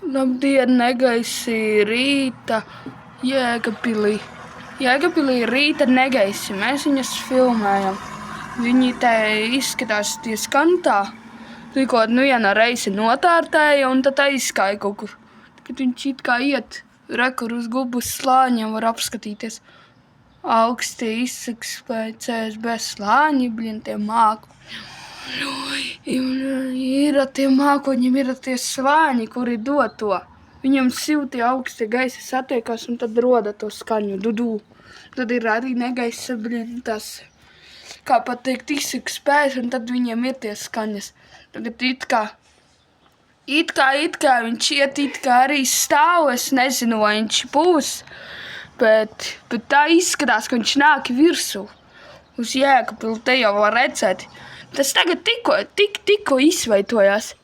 Labdien, negaisi rīta Jēkabpilī. Jēkabpilī rīta negaisi, mēs viņus filmējam. Viņi te izskatās tie skantā. Tikko viena reize notārtēja un tad aizskāja kaut kur. Kad viņš it kā iet, rekur uz gubus slāņiem var apskatīties. Augsti izsakspēja CSB slāņi, tie mākoņi. Ir tie mākoņi, ir tie slāņi, kuri dod to. Viņam silti augsti gaisa satiekās un tad roda to skaņu dudū. Tad ir arī negaisa tas, kā pateikt, izsakspējas un tad viņiem ir tie skaņas. Tagad it kā viņš iet, it kā arī stāv, es nezinu, vai viņš būs, bet tā izskatās, ka viņš nāk virsū. Uz Jēkabpili te jau var redzēt. Tas tagad tikko izveidojās,